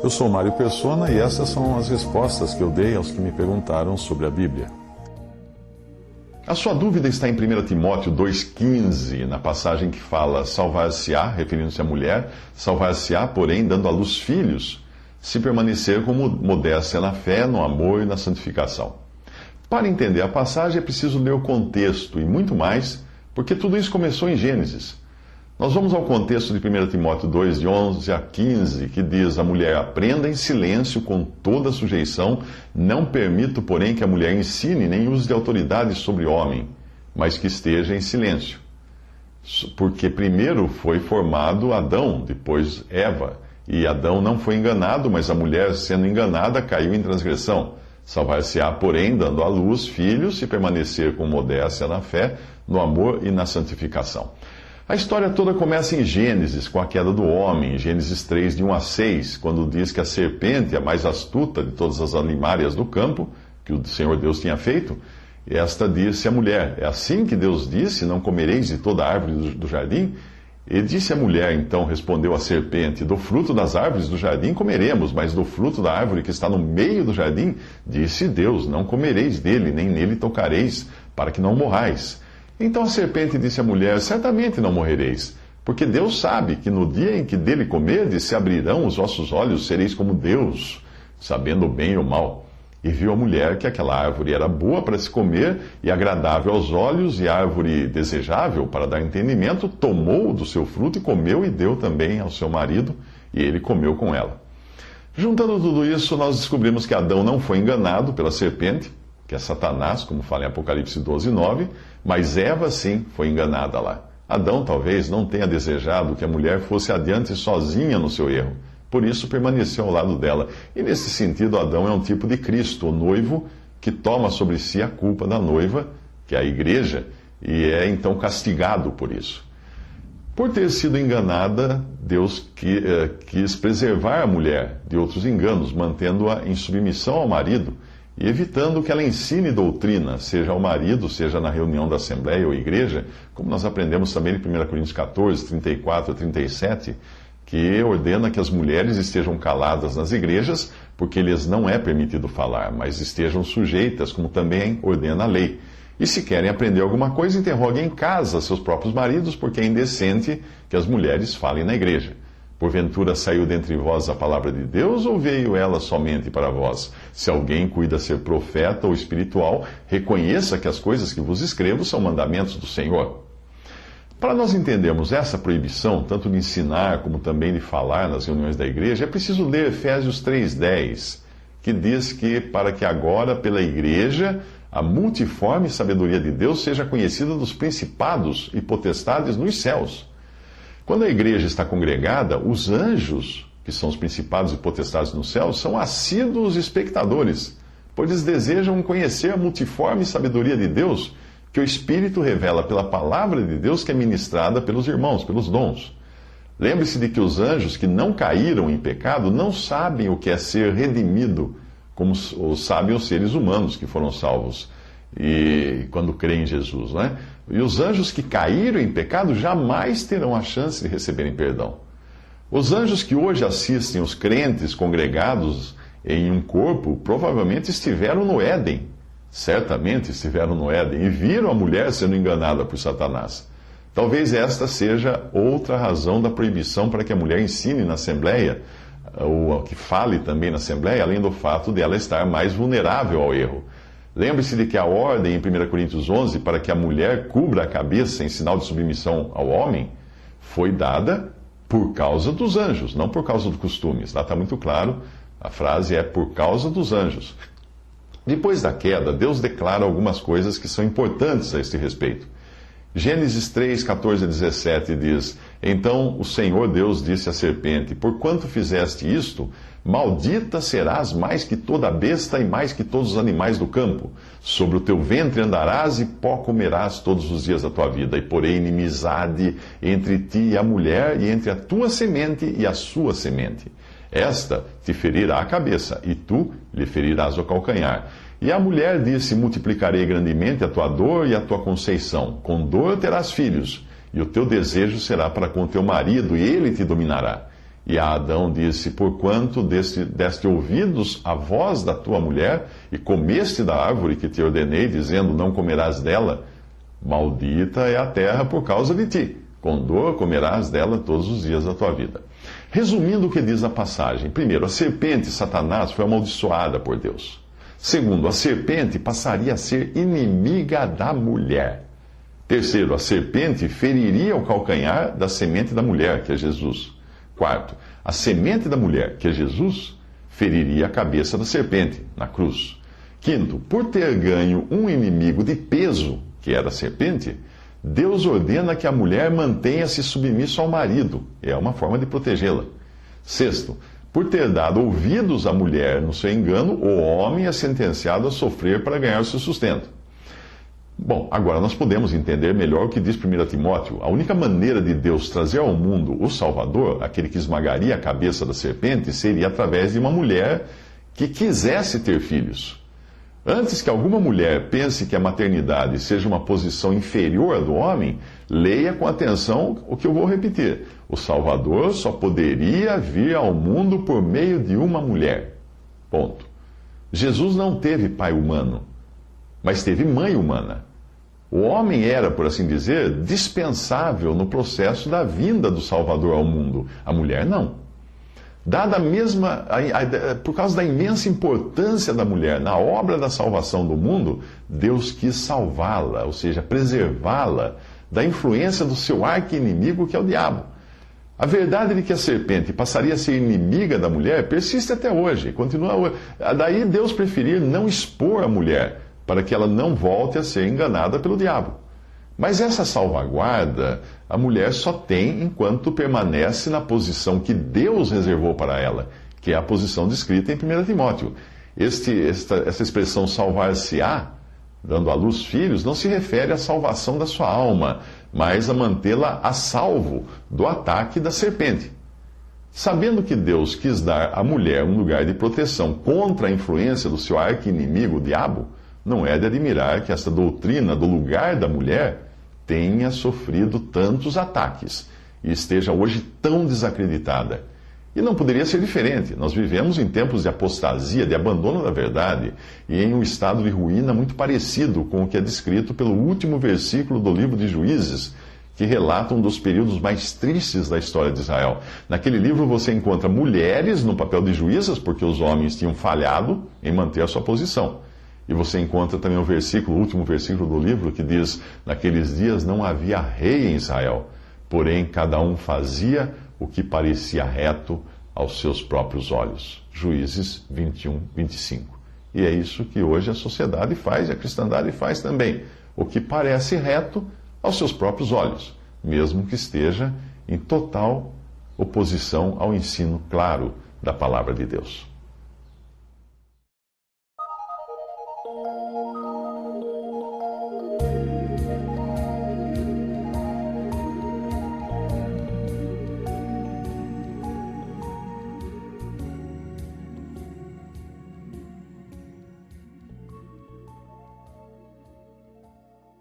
Eu sou Mário Persona e essas são as respostas que eu dei aos que me perguntaram sobre a Bíblia. A sua dúvida está em 1 Timóteo 2,15, na passagem que fala: salvar-se-á, referindo-se à mulher, salvar-se-á, porém, dando à luz filhos, se permanecer com modéstia na fé, no amor e na santificação. Para entender a passagem é preciso ler o contexto e muito mais, porque tudo isso começou em Gênesis. Nós vamos ao contexto de 1 Timóteo 2, de 11 a 15, que diz: a mulher aprenda em silêncio com toda sujeição, não permito, porém, que a mulher ensine nem use de autoridade sobre o homem, mas que esteja em silêncio. Porque primeiro foi formado Adão, depois Eva, e Adão não foi enganado, mas a mulher, sendo enganada, caiu em transgressão. Salvar-se-á, porém, dando à luz filhos, e permanecer com modéstia na fé, no amor e na santificação. A história toda começa em Gênesis, com a queda do homem, Gênesis 3, de 1 a 6, quando diz que a serpente, a mais astuta de todas as animárias do campo, que o Senhor Deus tinha feito, esta disse à mulher: é assim que Deus disse, não comereis de toda árvore do jardim? E disse a mulher, então respondeu a serpente: do fruto das árvores do jardim comeremos, mas do fruto da árvore que está no meio do jardim, disse Deus: não comereis dele, nem nele tocareis, para que não morrais. Então a serpente disse à mulher: certamente não morrereis, porque Deus sabe que no dia em que dele comerdes, se abrirão os vossos olhos, sereis como Deus, sabendo o bem e o mal. E viu a mulher que aquela árvore era boa para se comer e agradável aos olhos, e árvore desejável para dar entendimento, tomou do seu fruto e comeu, e deu também ao seu marido, e ele comeu com ela. Juntando tudo isso, nós descobrimos que Adão não foi enganado pela serpente, que é Satanás, como fala em Apocalipse 12, 9, mas Eva sim foi enganada lá. Adão talvez não tenha desejado que a mulher fosse adiante sozinha no seu erro, por isso permaneceu ao lado dela. E nesse sentido, Adão é um tipo de Cristo, o noivo, que toma sobre si a culpa da noiva, que é a igreja, e é então castigado por isso. Por ter sido enganada, Deus quis preservar a mulher de outros enganos, mantendo-a em submissão ao marido, e evitando que ela ensine doutrina, seja ao marido, seja na reunião da Assembleia ou Igreja, como nós aprendemos também em 1 Coríntios 14, 34 a 37, que ordena que as mulheres estejam caladas nas igrejas, porque lhes não é permitido falar, mas estejam sujeitas, como também ordena a lei. E se querem aprender alguma coisa, interroguem em casa seus próprios maridos, porque é indecente que as mulheres falem na igreja. Porventura saiu dentre vós a palavra de Deus, ou veio ela somente para vós? Se alguém cuida ser profeta ou espiritual, reconheça que as coisas que vos escrevo são mandamentos do Senhor. Para nós entendermos essa proibição, tanto de ensinar como também de falar nas reuniões da igreja, é preciso ler Efésios 3,10, que diz que para que agora, pela igreja, a multiforme sabedoria de Deus seja conhecida dos principados e potestades nos céus. Quando a igreja está congregada, os anjos, que são os principados e potestades no céu, são assíduos espectadores, pois eles desejam conhecer a multiforme sabedoria de Deus, que o Espírito revela pela palavra de Deus que é ministrada pelos irmãos, pelos dons. Lembre-se de que os anjos que não caíram em pecado não sabem o que é ser redimido, como sabem os seres humanos que foram salvos e quando creem em Jesus, não é? E os anjos que caíram em pecado jamais terão a chance de receberem perdão. Os anjos que hoje assistem os crentes congregados em um corpo provavelmente estiveram no Éden. Certamente estiveram no Éden e viram a mulher sendo enganada por Satanás. Talvez esta seja outra razão da proibição para que a mulher ensine na Assembleia, ou que fale também na Assembleia, além do fato de ela estar mais vulnerável ao erro. Lembre-se de que a ordem em 1 Coríntios 11 para que a mulher cubra a cabeça em sinal de submissão ao homem foi dada por causa dos anjos, não por causa dos costumes. Lá está muito claro, a frase é por causa dos anjos. Depois da queda, Deus declara algumas coisas que são importantes a este respeito. Gênesis 3, 14 a 17 diz: então o Senhor Deus disse à serpente: porquanto fizeste isto, maldita serás mais que toda besta e mais que todos os animais do campo. Sobre o teu ventre andarás e pó comerás todos os dias da tua vida. E porém inimizade entre ti e a mulher, e entre a tua semente e a sua semente. Esta te ferirá a cabeça, e tu lhe ferirás o calcanhar. E a mulher disse: multiplicarei grandemente a tua dor e a tua conceição. Com dor terás filhos, e o teu desejo será para com teu marido, e ele te dominará. E a Adão disse: porquanto deste ouvidos à voz da tua mulher, e comeste da árvore que te ordenei, dizendo: não comerás dela, maldita é a terra por causa de ti. Com dor comerás dela todos os dias da tua vida. Resumindo o que diz a passagem: primeiro, a serpente, Satanás, foi amaldiçoada por Deus. Segundo, a serpente passaria a ser inimiga da mulher. Terceiro, a serpente feriria o calcanhar da semente da mulher, que é Jesus. Quarto, a semente da mulher, que é Jesus, feriria a cabeça da serpente, na cruz. Quinto, por ter ganho um inimigo de peso, que era a serpente, Deus ordena que a mulher mantenha-se submissa ao marido. É uma forma de protegê-la. Sexto, por ter dado ouvidos à mulher no seu engano, o homem é sentenciado a sofrer para ganhar o seu sustento. Bom, agora nós podemos entender melhor o que diz 1 Timóteo. A única maneira de Deus trazer ao mundo o Salvador, aquele que esmagaria a cabeça da serpente, seria através de uma mulher que quisesse ter filhos. Antes que alguma mulher pense que a maternidade seja uma posição inferior à do homem, leia com atenção o que eu vou repetir. O Salvador só poderia vir ao mundo por meio de uma mulher. Ponto. Jesus não teve pai humano, mas teve mãe humana. O homem era, por assim dizer, dispensável no processo da vinda do Salvador ao mundo. A mulher não. Por causa da imensa importância da mulher na obra da salvação do mundo, Deus quis salvá-la, ou seja, preservá-la da influência do seu arqui-inimigo, que é o diabo. A verdade de que a serpente passaria a ser inimiga da mulher persiste até hoje. Continua. Daí Deus preferir não expor a mulher, para que ela não volte a ser enganada pelo diabo. Mas essa salvaguarda a mulher só tem enquanto permanece na posição que Deus reservou para ela, que é a posição descrita em 1 Timóteo. Essa expressão salvar-se-á, dando à luz filhos, não se refere à salvação da sua alma, mas a mantê-la a salvo do ataque da serpente. Sabendo que Deus quis dar à mulher um lugar de proteção contra a influência do seu arqui-inimigo, o diabo, não é de admirar que esta doutrina do lugar da mulher tenha sofrido tantos ataques e esteja hoje tão desacreditada. E não poderia ser diferente. Nós vivemos em tempos de apostasia, de abandono da verdade, e em um estado de ruína muito parecido com o que é descrito pelo último versículo do livro de Juízes, que relata um dos períodos mais tristes da história de Israel. Naquele livro você encontra mulheres no papel de juízas, porque os homens tinham falhado em manter a sua posição. E você encontra também o último versículo do livro, que diz: naqueles dias não havia rei em Israel, porém cada um fazia o que parecia reto aos seus próprios olhos. Juízes 21, 25. E é isso que hoje a sociedade faz, e a cristandade faz também. O que parece reto aos seus próprios olhos, mesmo que esteja em total oposição ao ensino claro da palavra de Deus.